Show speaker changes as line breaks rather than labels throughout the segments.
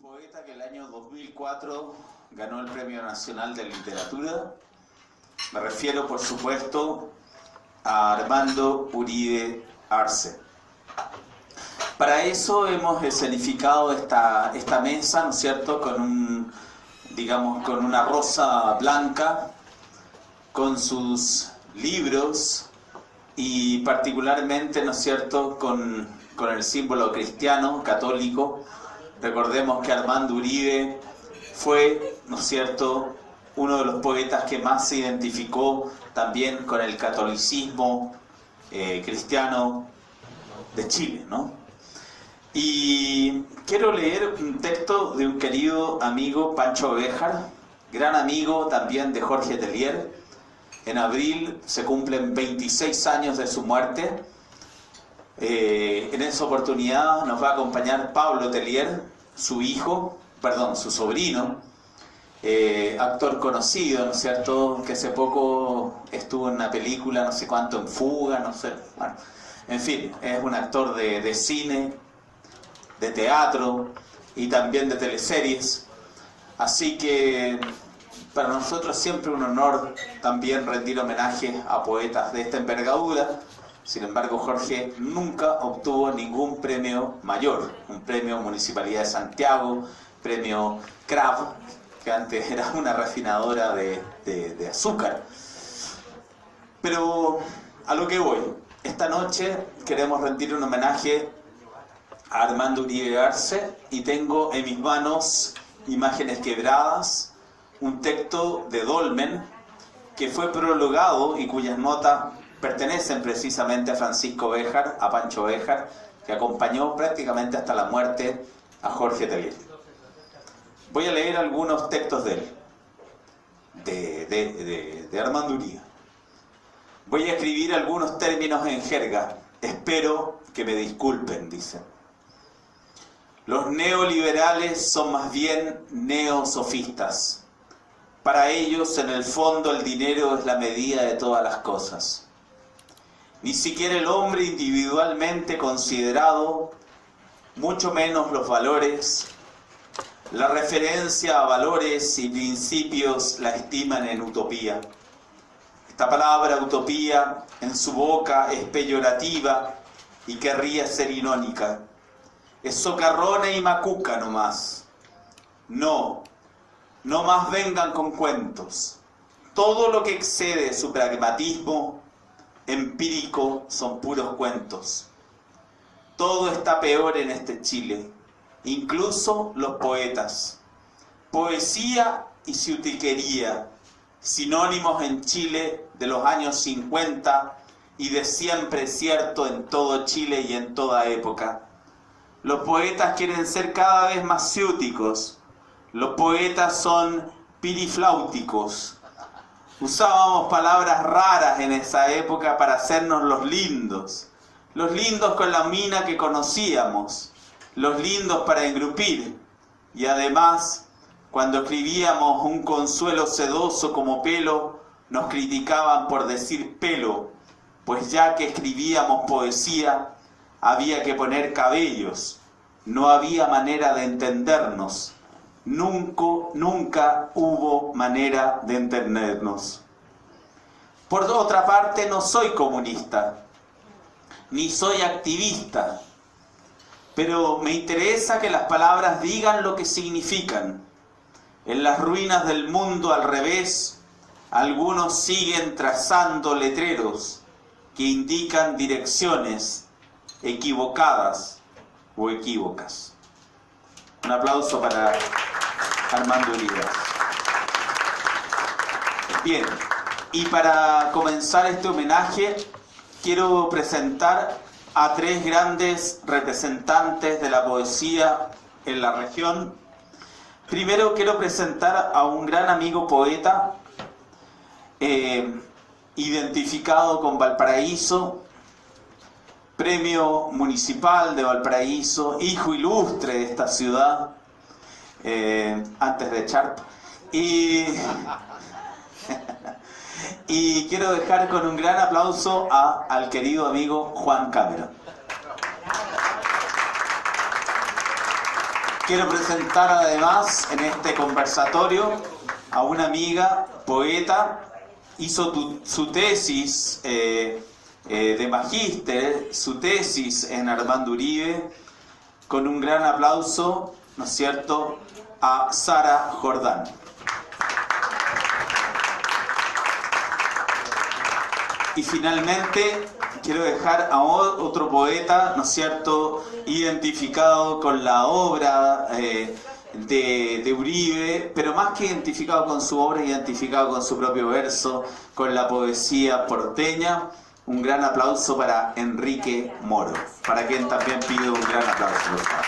poeta que el año 2004 ganó el Premio Nacional de Literatura. Me refiero, por supuesto, a Armando Uribe Arce. Para eso hemos escenificado esta mesa, ¿no es cierto?, con una rosa blanca, con sus libros y particularmente, ¿no es cierto?, con el símbolo cristiano, católico. Recordemos que Armando Uribe fue, ¿no es cierto?, uno de los poetas que más se identificó también con el catolicismo cristiano de Chile, ¿no? Y quiero leer un texto de un querido amigo, Pancho Béjar, gran amigo también de Jorge Teillier. En abril se cumplen 26 años de su muerte. En esa oportunidad nos va a acompañar Pablo Teillier, su sobrino, actor conocido, ¿no es cierto?, que hace poco estuvo en una película, no sé cuánto, en Fuga, no sé, bueno, en fin, es un actor de cine, de teatro y también de teleseries, así que para nosotros siempre un honor también rendir homenaje a poetas de esta envergadura. Sin embargo, Jorge nunca obtuvo ningún premio mayor, un premio Municipalidad de Santiago, premio CRAV, que antes era una refinadora de azúcar. Pero a lo que voy, esta noche queremos rendir un homenaje a Armando Uribe Arce y tengo en mis manos Imágenes Quebradas, un texto de Dolmen que fue prologado y cuyas notas pertenecen precisamente a Francisco Béjar, a Pancho Béjar, que acompañó prácticamente hasta la muerte a Jorge Teillier. Voy a leer algunos textos de él, de Armando Uribe. Voy a escribir algunos términos en jerga. Espero que me disculpen, dice. Los neoliberales son más bien neosofistas. Para ellos, en el fondo, el dinero es la medida de todas las cosas. Ni siquiera el hombre individualmente considerado, mucho menos los valores. La referencia a valores y principios la estiman en utopía. Esta palabra utopía en su boca es peyorativa y querría ser irónica. Es socarrona y macuca nomás. No más vengan con cuentos. Todo lo que excede su pragmatismo empírico son puros cuentos. Todo está peor en este Chile, incluso los poetas. Poesía y ciutiquería, sinónimos en Chile de los años 50 y de siempre cierto en todo Chile y en toda época. Los poetas quieren ser cada vez más ciúticos. Los poetas son pirifláuticos. Usábamos palabras raras en esa época para hacernos los lindos con la mina que conocíamos, los lindos para engrupir. Y además, cuando escribíamos un consuelo sedoso como pelo, nos criticaban por decir pelo, pues ya que escribíamos poesía, había que poner cabellos, no había manera de entendernos. Nunca hubo manera de entendernos. Por otra parte, no soy comunista, ni soy activista, pero me interesa que las palabras digan lo que significan. En las ruinas del mundo al revés, algunos siguen trazando letreros que indican direcciones equivocadas o equívocas. Un aplauso para Armando Uribe. Bien, y para comenzar este homenaje, quiero presentar a tres grandes representantes de la poesía en la región. Primero quiero presentar a un gran amigo poeta, identificado con Valparaíso, Premio Municipal de Valparaíso, hijo ilustre de esta ciudad, antes de Charp. Y quiero dejar con un gran aplauso al querido amigo Juan Cameron. Quiero presentar además en este conversatorio a una amiga, poeta, hizo su tesis de magíster, su tesis en Armando Uribe, con un gran aplauso, ¿no es cierto?, a Sara Jordán. Y finalmente quiero dejar a otro poeta, ¿no es cierto?, identificado con la obra de Uribe, pero más que identificado con su obra, identificado con su propio verso, con la poesía porteña. Un gran aplauso para Enrique Moro, para quien también pido un gran aplauso, por favor.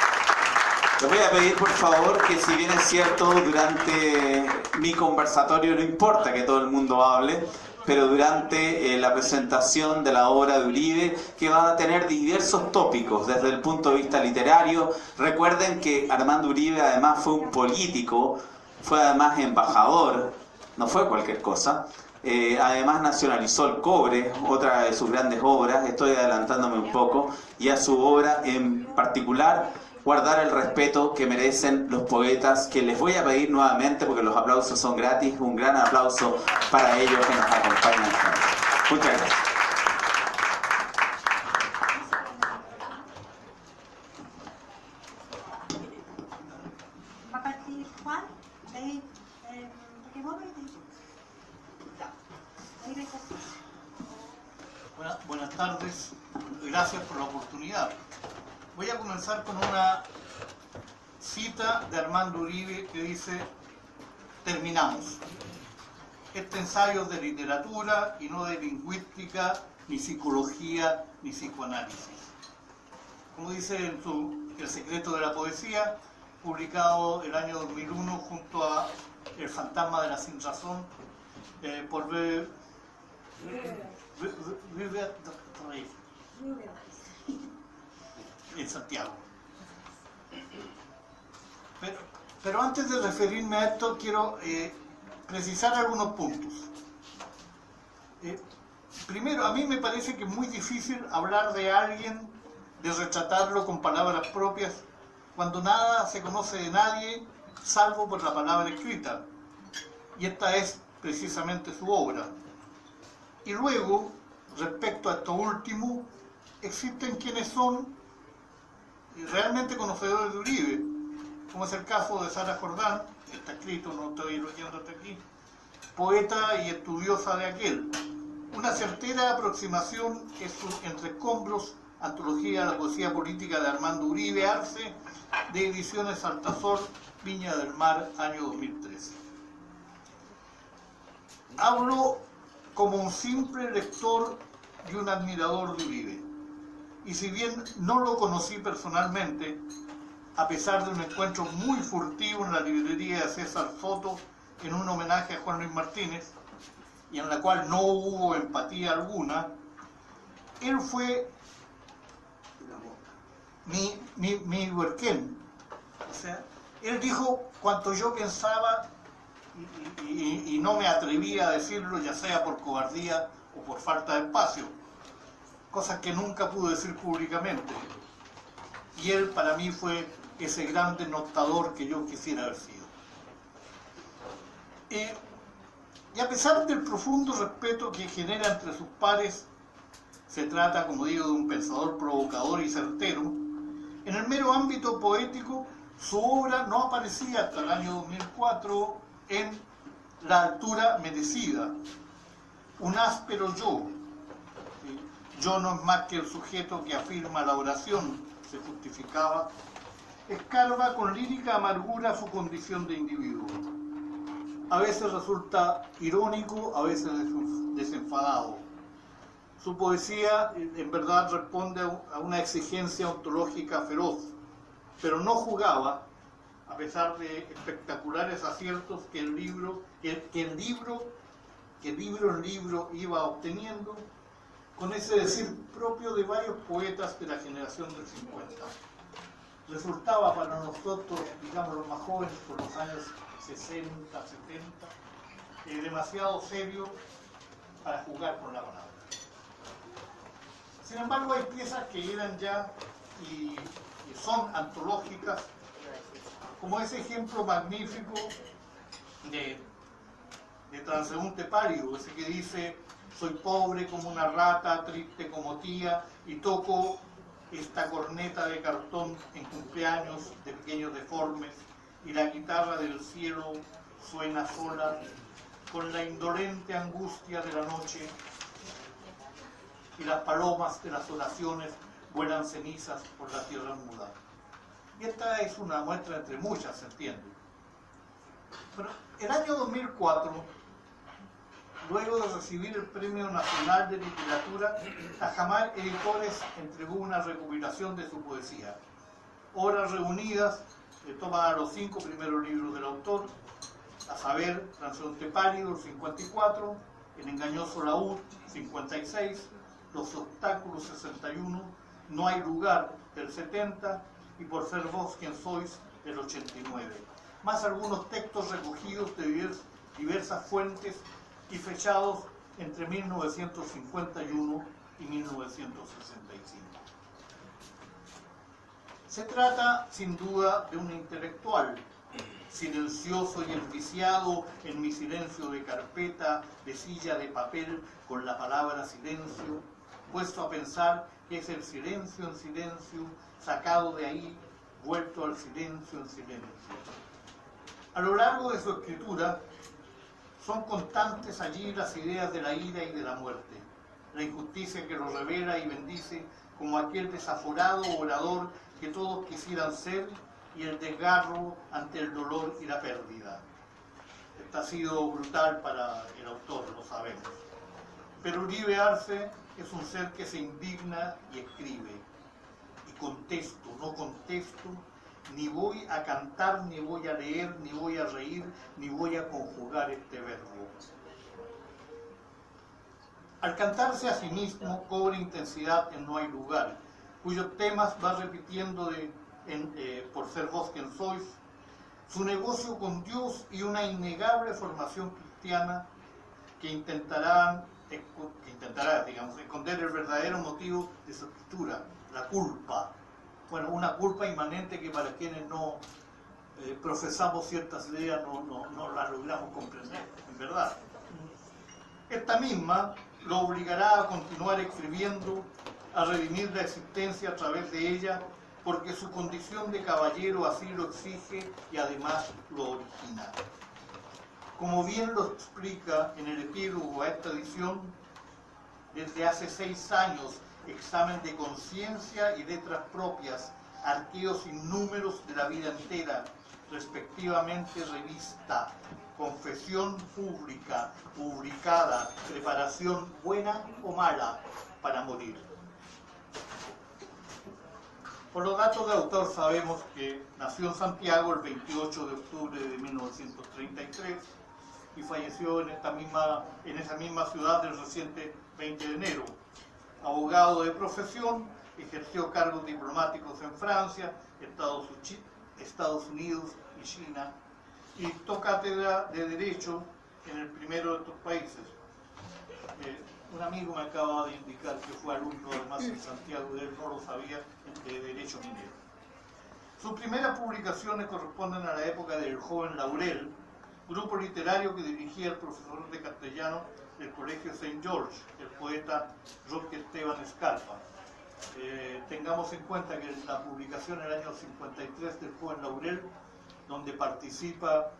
Les voy a pedir, por favor, que si bien es cierto, durante mi conversatorio no importa que todo el mundo hable, pero durante la presentación de la obra de Uribe, que va a tener diversos tópicos desde el punto de vista literario. Recuerden que Armando Uribe además fue un político, fue además embajador, no fue cualquier cosa. Además nacionalizó el cobre, otra de sus grandes obras, estoy adelantándome un poco, y a su obra en particular guardar el respeto que merecen los poetas, que les voy a pedir nuevamente, porque los aplausos son gratis, un gran aplauso para ellos que nos acompañan. Muchas gracias.
Va a partir Juan, porque vos
Buenas tardes, gracias por la oportunidad. Voy a comenzar con una cita de Armando Uribe que dice: terminamos. Este ensayo es de literatura y no de lingüística, ni psicología, ni psicoanálisis. Como dice en El secreto de la poesía, publicado el año 2001 junto a El fantasma de la sinrazón, por en Santiago. Pero antes de referirme a esto, quiero precisar algunos puntos. Primero, a mí me parece que es muy difícil hablar de alguien, de retratarlo con palabras propias, cuando nada se conoce de nadie, salvo por la palabra escrita. Y esta es precisamente su obra. Y luego, respecto a esto último, existen quienes son realmente conocedores de Uribe, como es el caso de Sara Jordán, que está escrito, no estoy leyendo hasta aquí, poeta y estudiosa de aquel. Una certera aproximación es su Entre escombros, antología de la poesía política de Armando Uribe Arce, de Ediciones Altazor, Viña del Mar, año 2013. Hablo como un simple lector y un admirador de Uribe. Y si bien no lo conocí personalmente, a pesar de un encuentro muy furtivo en la librería de César Soto en un homenaje a Juan Luis Martínez, y en la cual no hubo empatía alguna, él fue mi huerquén. O sea, él dijo cuanto yo pensaba y no me atrevía a decirlo, ya sea por cobardía o por falta de espacio, cosas que nunca pude decir públicamente. Y él para mí fue ese gran denotador que yo quisiera haber sido. Y a pesar del profundo respeto que genera entre sus pares, se trata, como digo, de un pensador provocador y certero. En el mero ámbito poético, su obra no aparecía hasta el año 2004 en La altura merecida, un áspero yo. Yo no es más que el sujeto que afirma la oración, se justificaba, escarba con lírica amargura su condición de individuo. A veces resulta irónico, a veces desenfadado. Su poesía en verdad responde a una exigencia ontológica feroz, pero no jugaba, a pesar de espectaculares aciertos que el libro en libro iba obteniendo, con ese decir propio de varios poetas de la generación del 50. Resultaba para nosotros, digamos los más jóvenes, por los años 60, 70, demasiado serio para jugar con la palabra. Sin embargo, hay piezas que eran ya y son antológicas como ese ejemplo magnífico de transeúnte pálido, ese que dice: soy pobre como una rata, triste como tía, y toco esta corneta de cartón en cumpleaños de pequeños deformes, y la guitarra del cielo suena sola con la indolente angustia de la noche, y las palomas de las oraciones vuelan cenizas por la tierra muda. Y esta es una muestra entre muchas, se entiende. Pero el año 2004, luego de recibir el Premio Nacional de Literatura, Tajamar Editores entregó una recopilación de su poesía. Obras reunidas toman a los 5 primeros libros del autor, a saber, Transeúnte pálido, el 54, El engañoso laúd, 56, Los obstáculos, 61, No hay lugar, del 70, y Por ser vos quien sois, del 89. Más algunos textos recogidos de diversas fuentes y fechados entre 1951 y 1965. Se trata, sin duda, de un intelectual, silencioso y enviciado en mi silencio de carpeta, de silla de papel, con la palabra silencio, puesto a pensar que es el silencio en silencio, sacado de ahí, vuelto al silencio en silencio. A lo largo de su escritura, son constantes allí las ideas de la ira y de la muerte, la injusticia que lo revela y bendice como aquel desaforado orador que todos quisieran ser, y el desgarro ante el dolor y la pérdida. Esto ha sido brutal para el autor, lo sabemos. Pero Uribe Arce es un ser que se indigna y escribe. Y contesto, no contesto, ni voy a cantar, ni voy a leer, ni voy a reír, ni voy a conjugar este verbo. Al cantarse a sí mismo, cobra intensidad en No hay lugar, cuyos temas va repitiendo Por ser vos quien sois, su negocio con Dios y una innegable formación cristiana que intentará, digamos, esconder el verdadero motivo de su escritura, la culpa. Bueno, una culpa inmanente que para quienes no profesamos ciertas ideas no la logramos comprender, en verdad. Esta misma lo obligará a continuar escribiendo, a redimir la existencia a través de ella, porque su condición de caballero así lo exige y además lo origina. Como bien lo explica en el epílogo a esta edición, desde hace 6 años, examen de conciencia y letras propias, arqueos innúmeros de la vida entera, respectivamente revista, confesión pública, publicada, preparación buena o mala para morir. Por los datos del autor sabemos que nació en Santiago el 28 de octubre de 1933 y falleció en esa misma ciudad el reciente 20 de enero. Abogado de profesión, ejerció cargos diplomáticos en Francia, Estados Unidos y China, y dictó cátedra de Derecho en el primero de estos países. Un amigo me acaba de indicar que fue alumno además en Santiago, y él no lo sabía, de Derecho Minero. Sus primeras publicaciones corresponden a la época del Joven Laurel, grupo literario que dirigía el profesor de castellano del Colegio St. George, el poeta Roque Esteban Escarpa. Tengamos en cuenta que la publicación en el año 53 del Joven Laurel, donde participa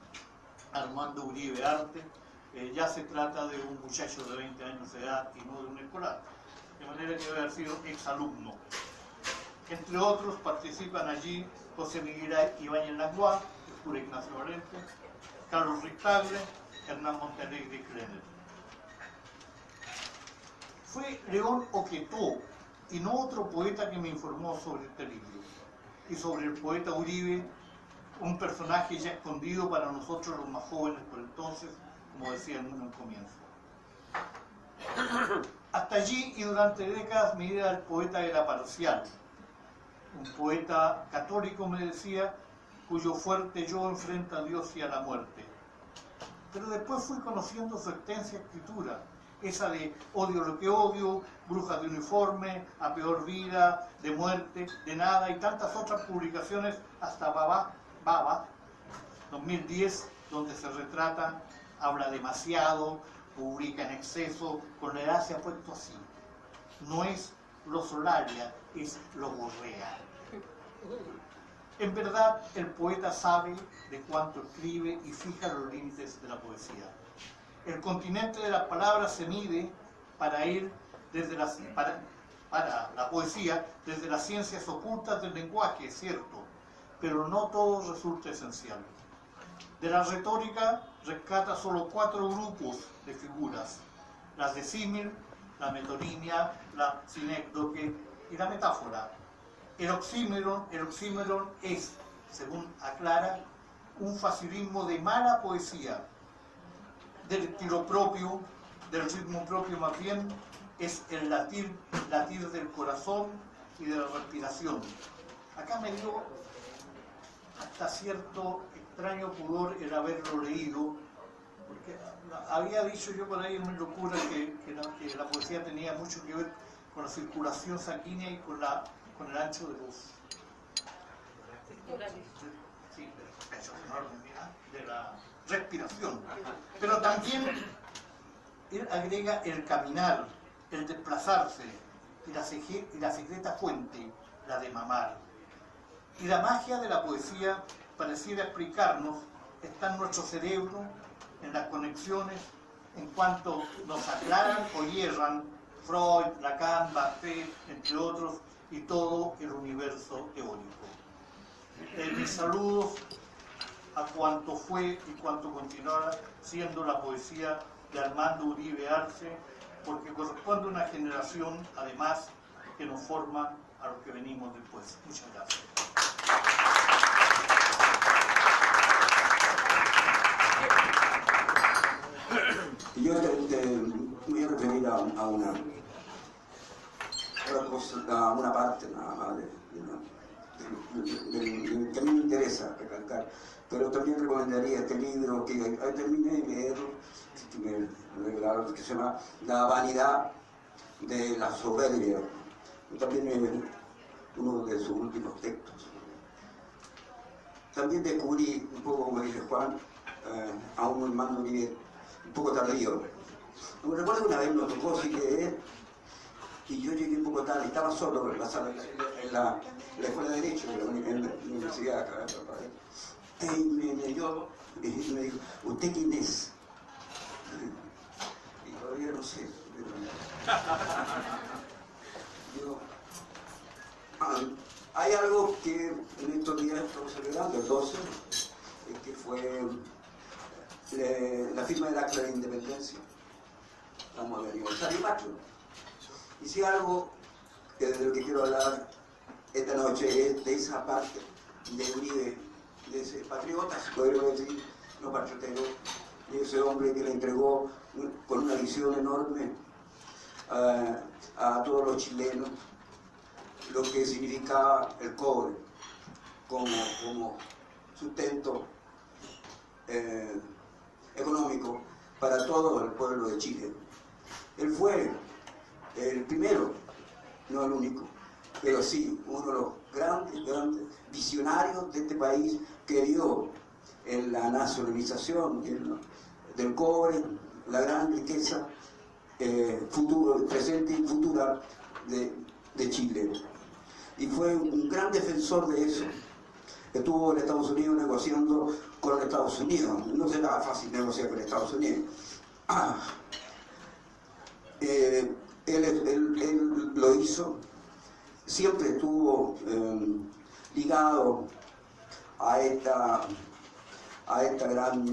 Armando Uribe Arte, ya se trata de un muchacho de 20 años de edad y no de un escolar, de manera que debe haber sido exalumno. Entre otros participan allí José Miguel Ibáñez Langlois, el cura Ignacio Valente, Carlos Ristagle, Hernán Montalegre y Krenner. Fue León Oquetó y no otro poeta que me informó sobre este libro y sobre el poeta Uribe, un personaje ya escondido para nosotros los más jóvenes por entonces, como decía en un comienzo. Hasta allí y durante décadas mi idea del poeta era parcial. Un poeta católico, me decía, cuyo fuerte yo enfrenta a Dios y a la muerte. Pero después fui conociendo su extensa escritura, esa de Odio lo que odio, Brujas de uniforme, A peor vida, De muerte, De nada y tantas otras publicaciones hasta Babá Baba, 2010, donde se retrata, habla demasiado, publica en exceso, con la edad se ha puesto así. No es lo Solaria, es lo Gurrea. En verdad, el poeta sabe de cuánto escribe y fija los límites de la poesía. El continente de las palabras se mide para él desde para la poesía desde las ciencias ocultas del lenguaje, es cierto, pero no todo resulta esencial. De la retórica rescata solo 4 grupos de figuras: las de símil, la metonímia, la sinécdoque y la metáfora. El oxímeron es, según aclara, un facilismo de mala poesía, del estilo propio, del ritmo propio más bien, es el latir del corazón y de la respiración. Acá me dio hasta cierto extraño pudor el haberlo leído, porque había dicho yo por ahí en mi locura que la poesía tenía mucho que ver con la circulación sanguínea y con el ancho de voz. Sí, de la respiración. Pero también él agrega el caminar, el desplazarse y la secreta fuente, la de mamar. Y la magia de la poesía pareciera explicarnos está en nuestro cerebro, en las conexiones, en cuanto nos aclaran o hierran Freud, Lacan, Barthes, entre otros, y todo el universo eólico. Mis saludos a cuanto fue y cuanto continuará siendo la poesía de Armando Uribe Arce, porque corresponde a una generación, además, que nos forma a los que venimos después. Muchas gracias.
Yo te voy a referir a una parte nada más que a mí me interesa recalcar, pero también recomendaría este libro que terminé de leerlo, que me regalaron, que se llama La vanidad de la soberbia. También es uno de sus últimos textos. También descubrí un poco, como dice Juan, a un Armando Uribe un poco tardío. Me recuerdo que una vez nos tocó sí leer y yo llegué un poco tarde, estaba solo en la sala, en la escuela de Derecho, en la universidad acá. Y me dijo, ¿usted quién es? Y todavía no sé. Digo, hay algo que en estos días estamos celebrando, el 12, que fue la firma del Acta de Independencia. Estamos en el aniversario patrio. Y si algo de lo que quiero hablar esta noche es de esa parte de Uribe, de ese patriota, si podríamos decir, no patriotero, de ese hombre que le entregó con una visión enorme a todos los chilenos lo que significaba el cobre como sustento económico para todo el pueblo de Chile. Él fue el primero, no el único, pero sí uno de los grandes visionarios de este país que vio en la nacionalización del cobre, la gran riqueza presente y futura de Chile. Y fue un gran defensor de eso. Estuvo en Estados Unidos negociando con Estados Unidos. No será fácil negociar con Estados Unidos. Él lo hizo, siempre estuvo ligado a esta gran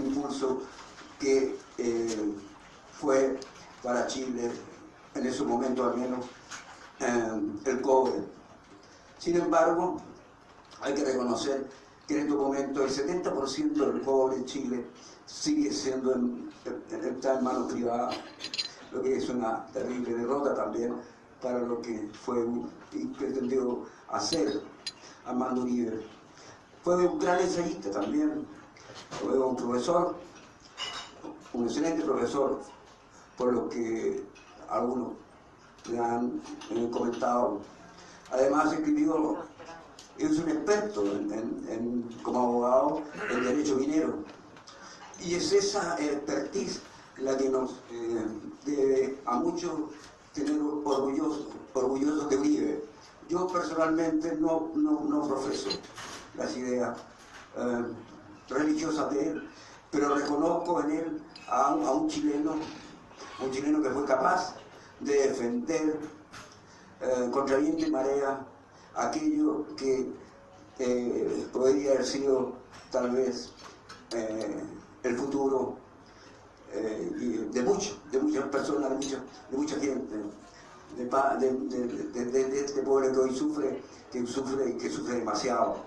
impulso que fue para Chile en ese momento al menos el cobre. Sin embargo, hay que reconocer que en estos momentos el 70% del cobre en Chile sigue siendo está en manos privadas, lo que es una terrible derrota también para lo que fue y pretendió hacer Armando Uribe. Fue un gran ensayista también, fue un profesor, un excelente profesor, por lo que algunos le han comentado. Además escribió es un experto como abogado en derecho minero. Y es esa expertise la que nos debe a muchos tener orgullosos de Uribe. Yo personalmente no profeso las ideas religiosas de él, pero reconozco en él a un chileno que fue capaz de defender contra viento y marea aquello que podría haber sido tal vez el futuro de muchas personas, de mucha gente, de este pueblo que hoy sufre demasiado.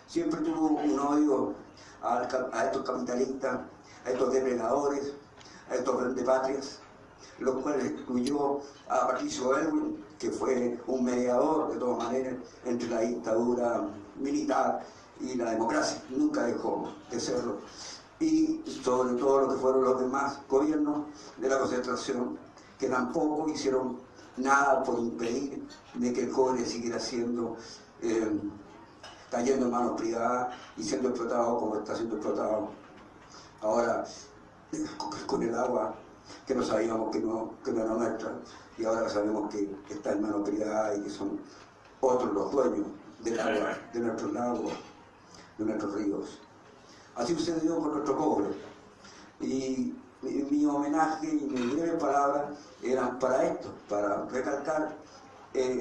Siempre tuvo un odio a estos capitalistas, a estos depredadores, a estos vendepatrias, los cuales excluyó a Patricio Aylwin, que fue un mediador de todas maneras entre la dictadura militar y la democracia, nunca dejó de serlo, y sobre todo lo que fueron los demás gobiernos de la concentración, que tampoco hicieron nada por impedir de que el cobre siguiera siendo cayendo en manos privadas y siendo explotado como está siendo explotado ahora con el agua que no sabíamos que no era nuestra, y ahora sabemos que está en manos privadas y que son otros los dueños del agua, de nuestros lagos, de nuestros ríos. Así sucedió con nuestro cobre. Y mi homenaje y mis breves palabras eran para esto, para recalcar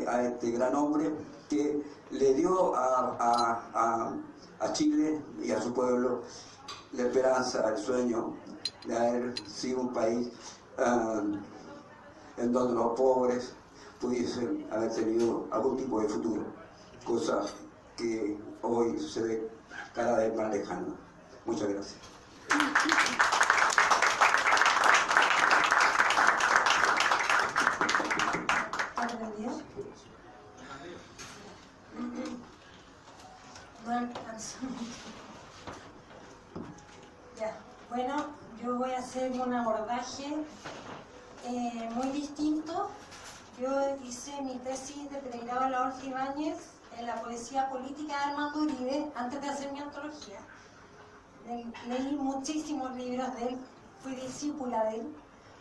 a este gran hombre que le dio a Chile y a su pueblo la esperanza, el sueño de haber sido un país en donde los pobres pudiesen haber tenido algún tipo de futuro, cosa que hoy se ve cada vez más lejana. Muchas gracias.
No alcanzo. Ya, bueno, yo voy a hacer un abordaje muy distinto. Yo hice mi tesis de pregrado en la Orfe Ibáñez en la poesía política de Armando Uribe antes de hacer mi antología. Leí muchísimos libros de él, fui discípula de él,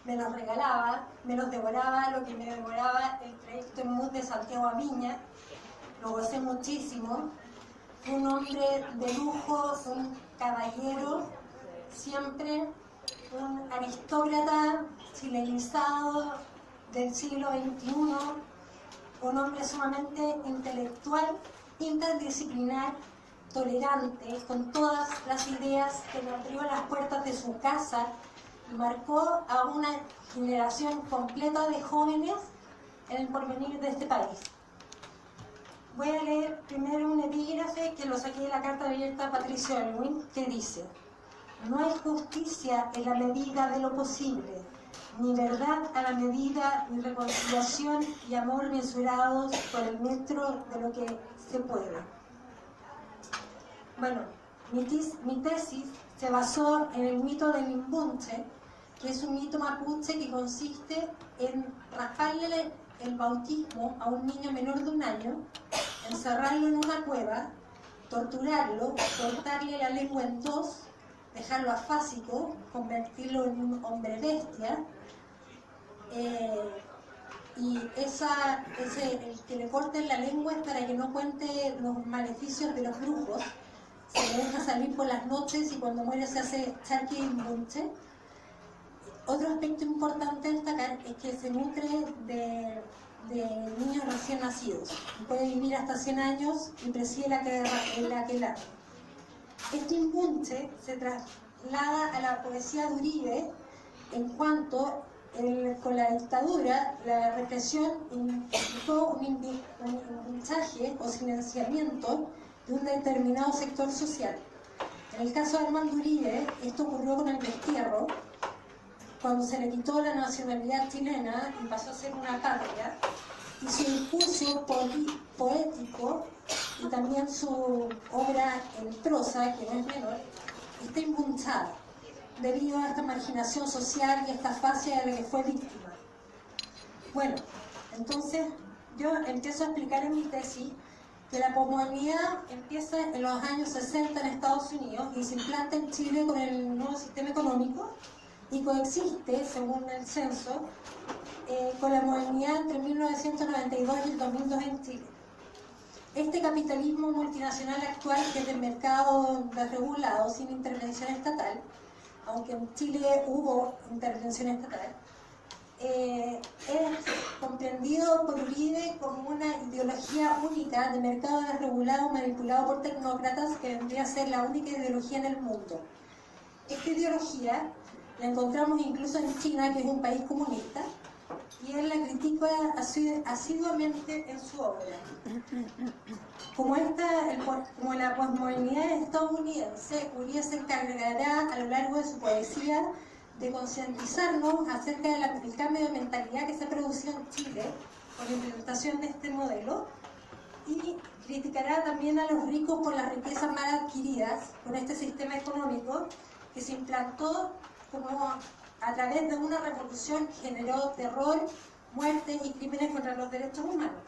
me los regalaba, me los devoraba, lo que me devoraba el trayecto en bus de Santiago a Viña, lo gocé muchísimo. Fue un hombre de lujo, un caballero, siempre un aristócrata chilenizado del siglo XXI, un hombre sumamente intelectual, interdisciplinar, tolerante, con todas las ideas, que me abrió las puertas de su casa y marcó a una generación completa de jóvenes en el porvenir de este país. Voy a leer primero un epígrafe que lo saqué de la carta abierta a Patricio Aylwin, que dice: no hay justicia en la medida de lo posible, ni verdad a la medida, ni reconciliación y amor mensurados por el metro de lo que se puede. Bueno, mi tesis se basó en el mito del Imbunche, que es un mito mapuche que consiste en rasparle el bautismo a un niño menor de 1 año, encerrarlo en una cueva, torturarlo, cortarle la lengua en 2, dejarlo afásico, convertirlo en un hombre bestia, y el que le corten la lengua es para que no cuente los maleficios de los brujos. Se le deja salir por las noches y cuando muere se hace charqui Imbunche. Otro aspecto importante a destacar es que se nutre de niños recién nacidos. Puede vivir hasta 100 años y preside el aquelarre. Este Imbunche se traslada a la poesía de Uribe en cuanto con la dictadura, la represión implicó un mensaje o silenciamiento de un determinado sector social. En el caso de Armando Uribe, esto ocurrió con el destierro, cuando se le quitó la nacionalidad chilena y pasó a ser una patria, y su discurso poético y también su obra en prosa, que no es menor, está imbunchada debido a esta marginación social y esta fascia de la que fue víctima. Bueno, entonces yo empiezo a explicar en mi tesis que la posmodernidad empieza en los años 60 en Estados Unidos y se implanta en Chile con el nuevo sistema económico y coexiste, según el censo, con la modernidad entre 1992 y el 2002 en Chile. Este capitalismo multinacional actual, que es de mercado desregulado, sin intervención estatal, aunque en Chile hubo intervención estatal, es comprendido por Uribe como una ideología única de mercado desregulado manipulado por tecnócratas que vendría a ser la única ideología en el mundo. Esta ideología la encontramos incluso en China, que es un país comunista, y él la critica asiduamente en su obra. Como la posmodernidad estadounidense, Uribe se encargará a lo largo de su poesía de concientizarnos acerca del cambio de mentalidad que se ha producido en Chile con la implementación de este modelo, y criticará también a los ricos por las riquezas mal adquiridas con este sistema económico que se implantó como a través de una revolución que generó terror, muerte y crímenes contra los derechos humanos.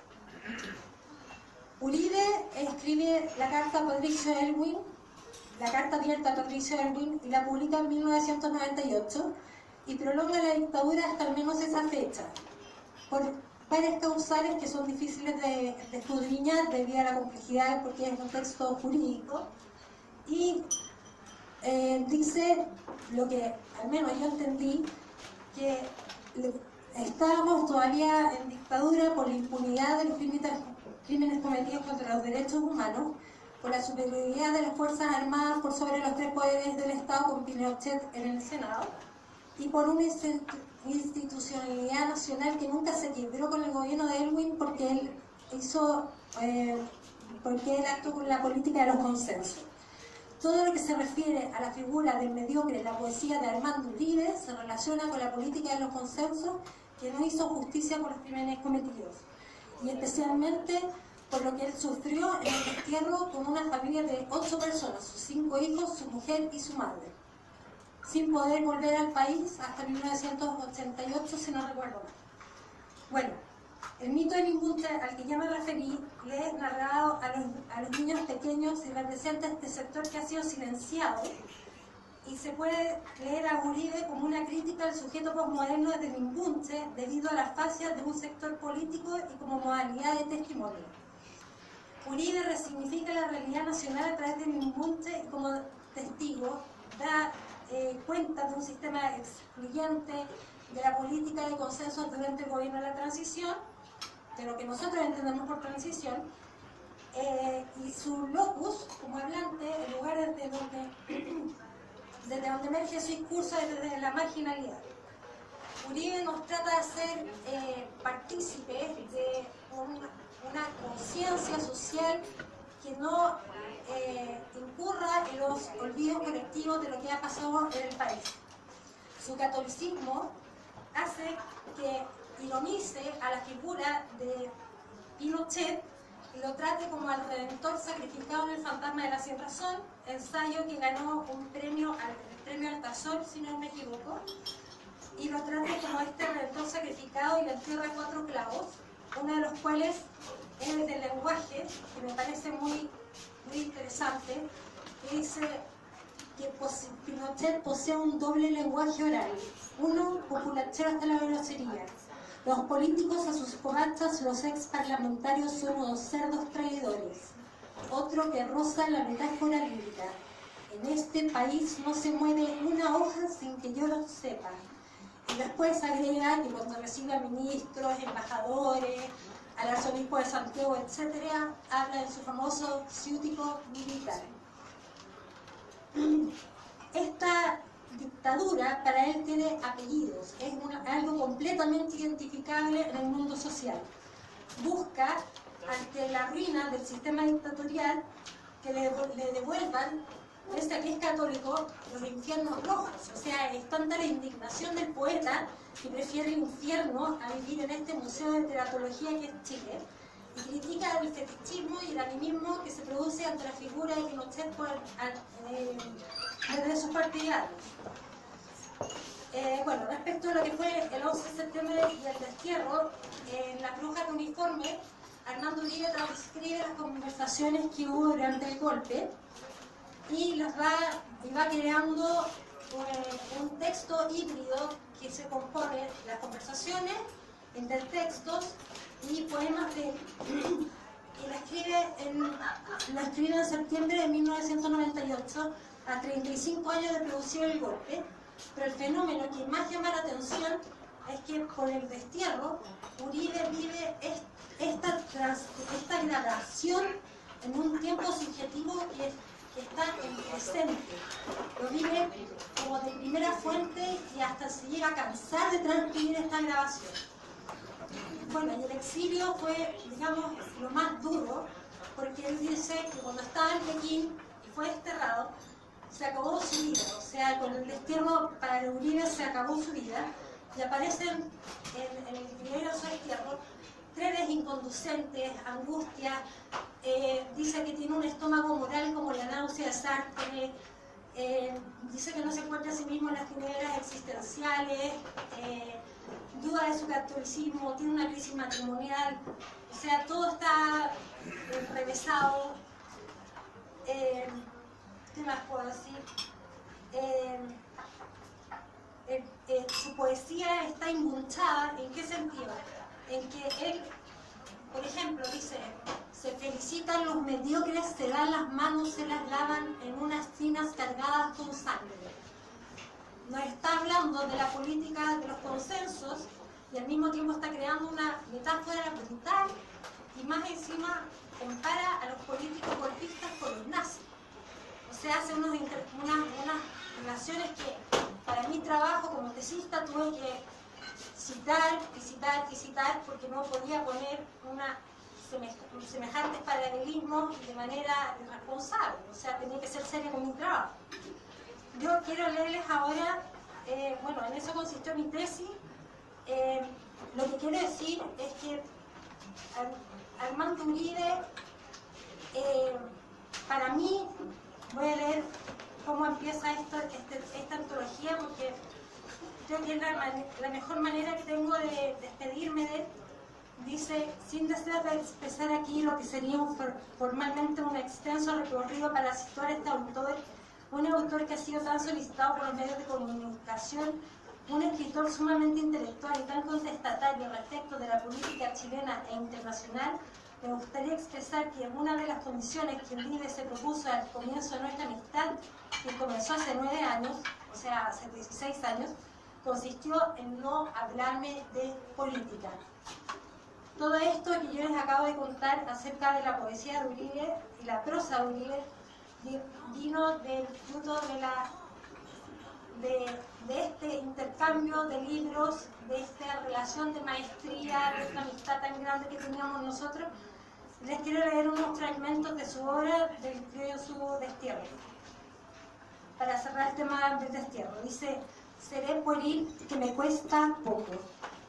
Uribe escribe la carta a Patricio Aylwin, la carta abierta a Patricio Aylwin, y la publica en 1998 y prolonga la dictadura hasta al menos esa fecha, por varias causales que son difíciles de escudriñar debido a la complejidad, porque es un texto jurídico, y dice lo que al menos yo entendí, que estábamos todavía en dictadura por la impunidad de los crímenes cometidos contra los derechos humanos, por la superioridad de las Fuerzas Armadas por sobre los tres poderes del Estado con Pinochet en el Senado, y por una institucionalidad nacional que nunca se quebró con el gobierno de Aylwin porque él actuó con la política de los consensos. Todo lo que se refiere a la figura del mediocre en la poesía de Armando Uribe se relaciona con la política de los consensos, que no hizo justicia por los crímenes cometidos, y especialmente por lo que él sufrió en el destierro con una familia de 8 personas, sus 5 hijos, su mujer y su madre, sin poder volver al país hasta 1988, si no recuerdo mal. Bueno, el mito de Minguche, al que ya me referí, le es narrado a los niños pequeños y representa este sector que ha sido silenciado, y se puede leer a Uribe como una crítica al sujeto posmoderno de Minguche debido a las fasias de un sector político y como modalidad de testimonio. Uribe resignifica la realidad nacional a través de Minguche y como testigo da cuenta de un sistema excluyente, de la política de consenso durante el gobierno de la transición, de lo que nosotros entendemos por transición, y su locus como hablante, el lugar desde donde emerge su discurso desde la marginalidad. Uribe nos trata de hacer partícipes de una conciencia social que no incurra en los olvidos colectivos de lo que ha pasado en el país. Su catolicismo hace que ironice a la figura de Pinochet y lo trate como al redentor sacrificado en El fantasma de la Sinrazón, ensayo que ganó el premio Altazor, si no me equivoco, y lo trate como este redentor sacrificado y le entierra 4 clavos, uno de los cuales es el del lenguaje, que me parece muy interesante, que dice que Pinochet posee un doble lenguaje oral, uno populachero hasta la grosería. Los políticos a sus comachas, los ex parlamentarios son unos cerdos traidores. Otro que roza la metáfora lírica. En este país no se mueve una hoja sin que yo lo sepa. Y después agrega que cuando recibe a ministros, embajadores, al arzobispo de Santiago, etc., habla de su famoso ciútico militar. Esta dictadura para él tiene apellidos, es algo completamente identificable en el mundo social. Busca, ante la ruina del sistema dictatorial, que le devuelvan, pese a que es católico, los infiernos rojos. O sea, es tanta la indignación del poeta que prefiere el infierno a vivir en este museo de teratología que es Chile, y critica el fetichismo y el animismo que se produce ante la figura de Pinochet desde sus partidarios. Bueno, respecto a lo que fue el 11 de septiembre y el destierro, en las brujas de uniforme Armando Uribe transcribe las conversaciones que hubo durante el golpe y va creando un texto híbrido que se compone de las conversaciones, intertextos y poemas de él. Y la escribe en septiembre de 1998, a 35 años de producido el golpe. Pero el fenómeno que más llama la atención es que por el destierro, Uribe vive esta grabación en un tiempo subjetivo que está en presente. Lo vive como de primera fuente y hasta se llega a cansar de transcribir esta grabación. Bueno, y el exilio fue, digamos, lo más duro, porque él dice que cuando estaba en Pekín y fue desterrado, se acabó su vida. O sea, con el destierro para Uribe se acabó su vida, y aparecen en el diario de su destierro trenes inconducentes, angustia, dice que tiene un estómago moral como la náusea de Sartre, dice que no se encuentra a sí mismo en las tinieblas existenciales, duda de su catolicismo, tiene una crisis matrimonial, o sea, todo está enrevesado. ¿Qué más puedo decir? Su poesía está imbunchada. ¿En qué sentido? En que él, por ejemplo, dice: se felicitan los mediocres, se dan las manos, se las lavan en unas tinas cargadas con sangre. Nos está hablando de la política de los consensos y al mismo tiempo está creando una metáfora brutal, y más encima compara a los políticos golpistas con los nazis. O sea, hace unas relaciones que para mi trabajo como tesista tuve que citar y citar porque no podía poner semejantes paralelismos de manera irresponsable. O sea, tenía que ser seria con mi trabajo. Yo quiero leerles ahora, bueno, en eso consistió mi tesis. Lo que quiero decir es que Armando Uribe, para mí, voy a leer cómo empieza esta antología, porque creo que es la mejor manera que tengo de despedirme de él. Dice: sin desear expresar aquí lo que sería formalmente un extenso recorrido para situar a este autor, un autor que ha sido tan solicitado por los medios de comunicación, un escritor sumamente intelectual y tan contestatario respecto de la política chilena e internacional, me gustaría expresar que una de las condiciones que Uribe se propuso al comienzo de nuestra amistad, que comenzó hace 9 años, o sea, hace 16 años, consistió en no hablarme de política. Todo esto que yo les acabo de contar acerca de la poesía de Uribe y la prosa de Uribe vino del fruto de este intercambio de libros, de esta relación de maestría, de esta amistad tan grande que teníamos nosotros. Les quiero leer unos fragmentos de su obra, del criollo su destierro, para cerrar el tema del destierro. Dice: seré pueril que me cuesta poco,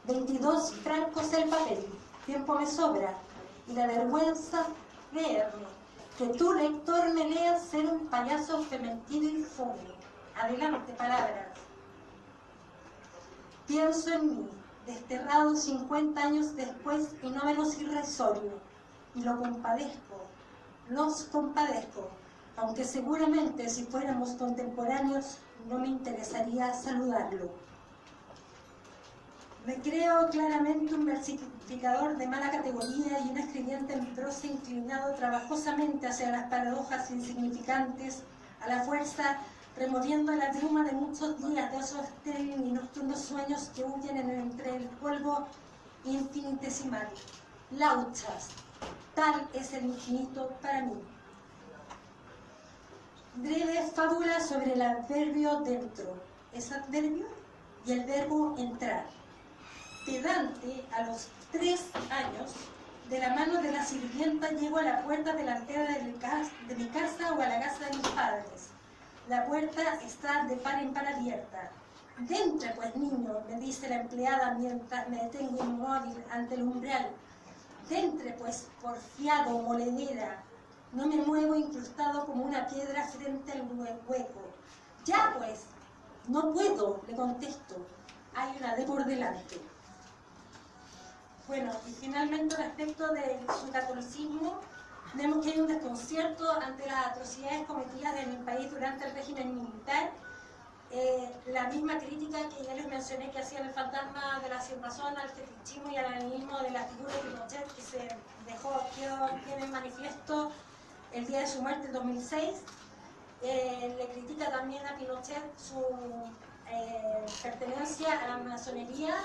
22 francos el papel, tiempo me sobra, y la vergüenza leerme, que tú, lector, me leas ser un payaso fementido y fome. Adelante, palabras. Pienso en mí, desterrado 50 años después y no menos irrisorio, y lo compadezco, los compadezco, aunque seguramente si fuéramos contemporáneos no me interesaría saludarlo. Me creo claramente un versificador de mala categoría y un escribiente en prosa inclinado trabajosamente hacia las paradojas insignificantes, a la fuerza removiendo la bruma de muchos días de esos estériles y nocturnos sueños que huyen entre el polvo infinitesimal. Lauchas, tal es el infinito para mí. Breve fábula sobre el adverbio dentro. ¿Es adverbio? Y el verbo entrar. Pedante, a los 3 años, de la mano de la sirvienta llego a la puerta delantera de mi casa o a la casa de mis padres. La puerta está de par en par abierta. «Dentre, pues, niño», me dice la empleada mientras me detengo inmóvil ante el umbral. «Dentre, pues, porfiado, moledera». No me muevo incrustado como una piedra frente al hueco. «Ya, pues». «No puedo», le contesto. Hay una D por delante. Bueno, y finalmente respecto de su catolicismo, vemos que hay un desconcierto ante las atrocidades cometidas en el país durante el régimen militar. La misma crítica que ya les mencioné que hacía el fantasma de la sinrazón al fetichismo y al animismo de la figura de Pinochet, que se quedó bien en manifiesto el día de su muerte en 2006. Le critica también a Pinochet su pertenencia a la masonería,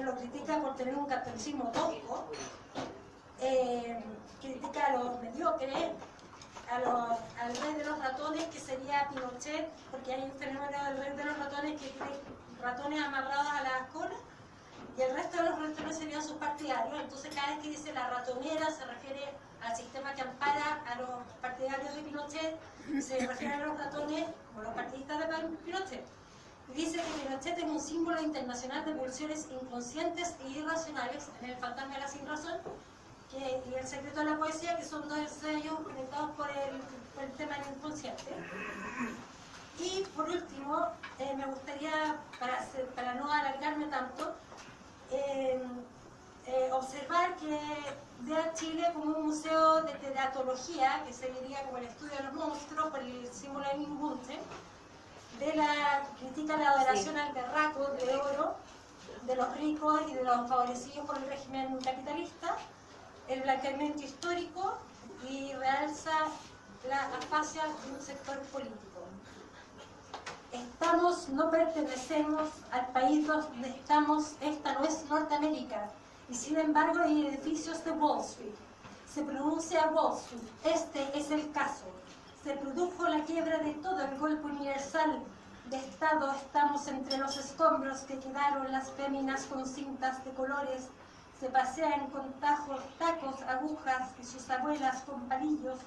lo critica por tener un catolicismo tosco, critica a los mediocres, al rey de los ratones, que sería Pinochet, porque hay un fenómeno del rey de los ratones que tiene ratones amarrados a las colas, y el resto de los ratones serían sus partidarios. Entonces cada vez que dice la ratonera se refiere al sistema que ampara a los partidarios de Pinochet, se refiere a los ratones como los partidistas de Pinochet. Y dice que Pinochet es un símbolo internacional de pulsiones inconscientes e irracionales en el fantasma de la sinrazón, y el secreto de la poesía, que son dos ensayos conectados por el tema del inconsciente. Y por último, me gustaría, para no alargarme tanto, observar que ve a Chile como un museo de teratología, que se diría como el estudio de los monstruos por el símbolo de Minbunte, critica la adoración al berraco de oro de los ricos y de los favorecidos por el régimen capitalista, el blanqueamiento histórico, y realza la afasia de un sector político. No pertenecemos al país donde estamos, esta no es Norteamérica, y sin embargo hay edificios de Wall Street. Se pronuncia Wall Street, este es el caso. Se produjo la quiebra de todo el golpe universal de Estado, estamos entre los escombros que quedaron las féminas con cintas de colores, se pasean con tacos, agujas, y sus abuelas con palillos,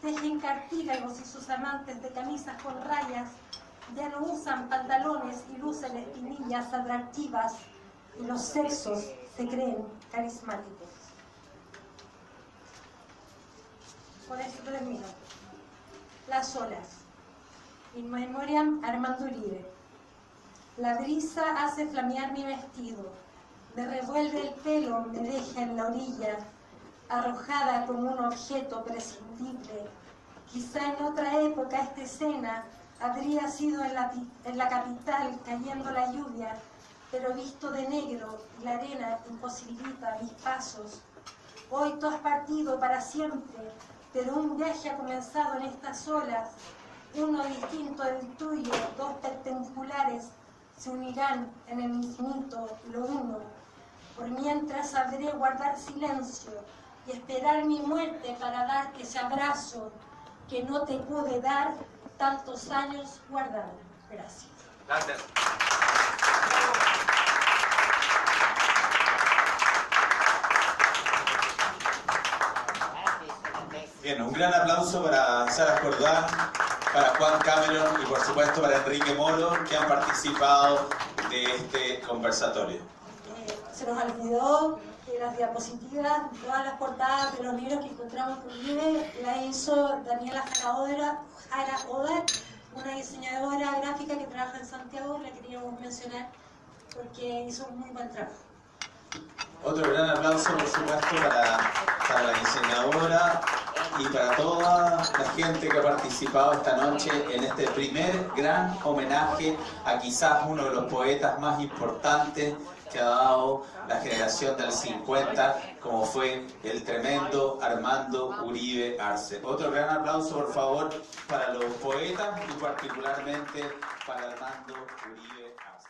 tejen cartílagos y sus amantes de camisas con rayas, ya no usan pantalones y lucen espinillas atractivas, y los sexos se creen carismáticos. Con esto termino. Las olas. In memoriam Armando Uribe. La brisa hace flamear mi vestido, me revuelve el pelo, me deja en la orilla, arrojada como un objeto prescindible. Quizá en otra época esta escena habría sido en la capital cayendo la lluvia, pero visto de negro, la arena imposibilita mis pasos. Hoy tú has partido para siempre, pero un viaje ha comenzado en estas olas, uno distinto del tuyo, dos perpendiculares se unirán en el infinito, lo uno. Por mientras sabré guardar silencio y esperar mi muerte para darte ese abrazo que no te pude dar tantos años guardado. Gracias.
Gracias. Bien, un gran aplauso para Sara Jordán, para Juan Cameron y por supuesto para Enrique Moro, que han participado de este conversatorio.
Se nos olvidó que las diapositivas, todas las portadas de los libros que encontramos con Uribe, la hizo Daniela Jara Odar, una diseñadora gráfica que trabaja en Santiago, la queríamos mencionar porque hizo un muy buen trabajo.
Otro gran aplauso, por supuesto, para la diseñadora y para toda la gente que ha participado esta noche en este primer gran homenaje a quizás uno de los poetas más importantes que ha dado la generación del 50, como fue el tremendo Armando Uribe Arce. Otro gran aplauso, por favor, para los poetas y particularmente para Armando Uribe Arce.